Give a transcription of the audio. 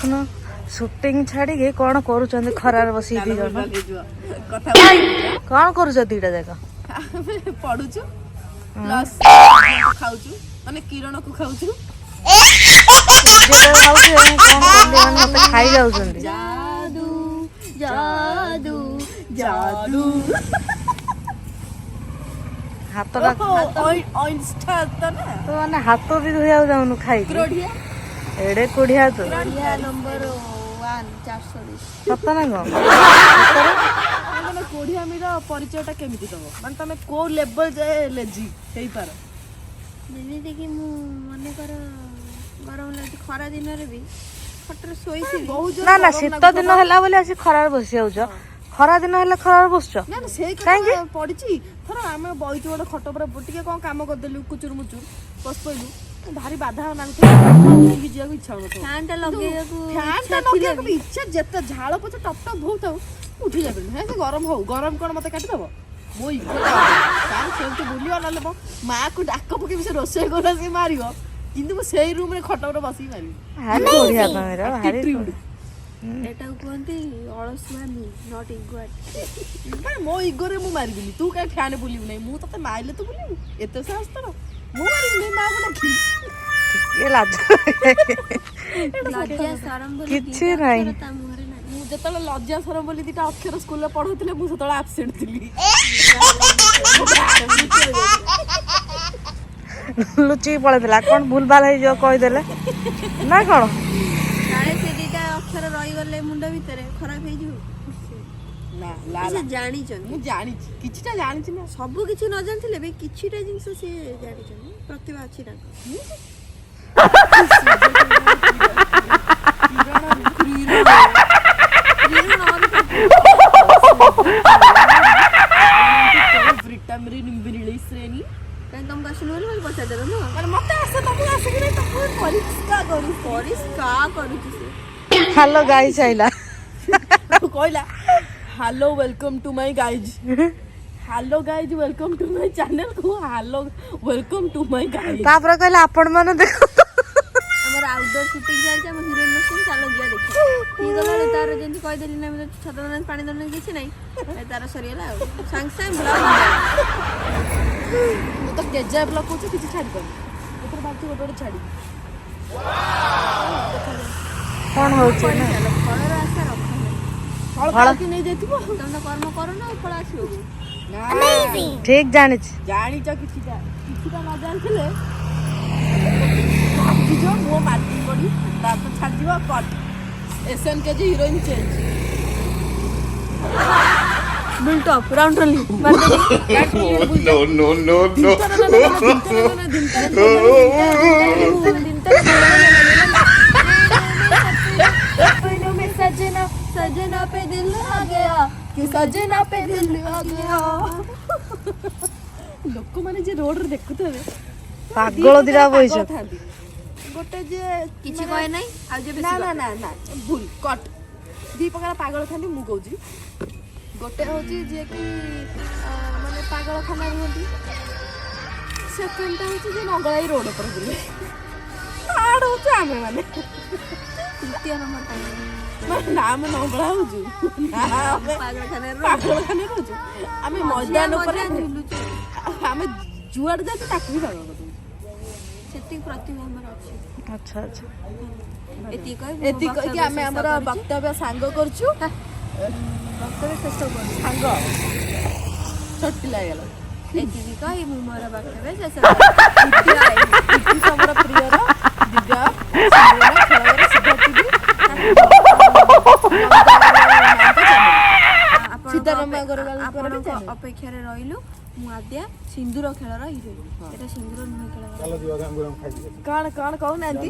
देखुन शूटिंग छाड़ी के कौन करूछन खरार बसी दी जन कौन करूछ दीटा जाका पढुछु प्लस खाउछु माने किरण को खाउछु खाई जाऊँ जादू जादू जादू हाथ तो माने हाथ भी धोया जाऊनु खाई एड़े कोढ़िया तो नंबर 1 420 सत ना गो माने कोढ़िया मीर परिचयटा केमिति दबो माने तमे को लेवल जाए लेजी हेई पार जेमिति कि मु मने कर गरम लागी खरा दिन रे भी खटर सोईथि ना ना शीत दिन होला बोले आसी खरार बसी आउछ खरा दिन होला खरार बसछ ना ना सेई काहे पडिची थरा आमे बइचो गोटे खट पर टिके कोन काम कर देलु कुचुर मुचुर बस पइलु भारी बाधा नांग कि जिया को इच्छा होतो फैन टा लगे को इच्छा जत्ता झाळ पछ टप टप भौत उठी जाबे हे से गरम हो गरम कोन मते काटी दबो मोई कान सेंते बुलियो नले मां को डाक पके बिसे रोसे कोला से मारियो किंतु मो सेई रूम रे खट पर बसी मारी हारी कोढ़िया तमेरा हारी एटा कोंती अलसुआमी नॉट इगोट भाई मो इगो रे मु मारिबिनी तू काहे फैन बुलिबु नै मु तते माइले तू बुलिबु एते साहस तोर मु मारिबिनी मा को डाकी ये लाज लज्जा शरम बोली किछि नै मु जतले लज्जा शरम बोली दिटा अक्षर स्कूल रे पढौतले मु सतले एब्सेंट थिली लुची पड़ेला कौन भूल भाल है जो कह देले ना कौन काले से दीटा अक्षर रही गले मुंड भितरे खराब हे जु ना ला से जानि छन मु जानि किछटा जानि छी ना सब किछि न जानथिले बे किछिटा जिंस से जानि छन प्रतिभा अछि ना ब्रिटामरी निम्बिली श्रेणी काहे तुम गासन बोल पछा देलो न अरे मते आसे तको आसे कि नै तको परिष्कार करू से हेलो गाइस आइला कहला hello welcome to my guys hello guys welcome to my channel को hello welcome to my guys तापर कहला आपण माने देखो हमर आउटडोर शूटिंग जाय हम हीरोइन मशीन चालो गया देखो की गला तार जेंति कहि देली ना मते छत में पानी दन किछि नै तार सरियला सांग सांग ब्लॉग तो गेजा ब्लॉग को किछि छाडी कर ऊपर बाकी गोटे छाडी कौन हो छै ना फलर आशा रख फल की नहीं देथिबो तुम तो कर्म करो ना फल आछियो ठीक जानि छी जानि छ किछिटा ना जानथिले कि जो मो माटी पड़ी तापर छाडी दिबो कट एसएन के जी heroine change built up round रली मार दे no no no no सजना सजना पे दिल आ गया कि सजना पे दिल आ गया लोक माने जे रोड रे देखुथबे पागल दिरा बइछ गोटे जे किछि कहे नै आ जे ना ना ना ना भूल कट दी प्रकार पागल थांदी मु कहूजी गोटे होची जे कि माने पागल खाना रहती सेकंड होची जे नगलाई रोड पर बुले आड़ होची आमे माने तृतीय नंबर नाम नगला होजु पागल खाने रोजु आमे मैदान पर आमे जुआड़ जाते ताकू भी पागल कर सेटिंग प्रतिभा हमर अछि अच्छा अच्छा एति कहि कि आमे हमर वक्तव्य सांग करछु वक्तव्य शेष कर सांग छोटी लागला एति कहि मु मोर वक्तव्य शेष इति समर प्रियर दिव्या सिद्धार्थ अपेक्षा रहिलु मु आद्या सिंदूर खेलर हिरोइन एटा सिंदूर नुह खेल कान कान कहू नांती।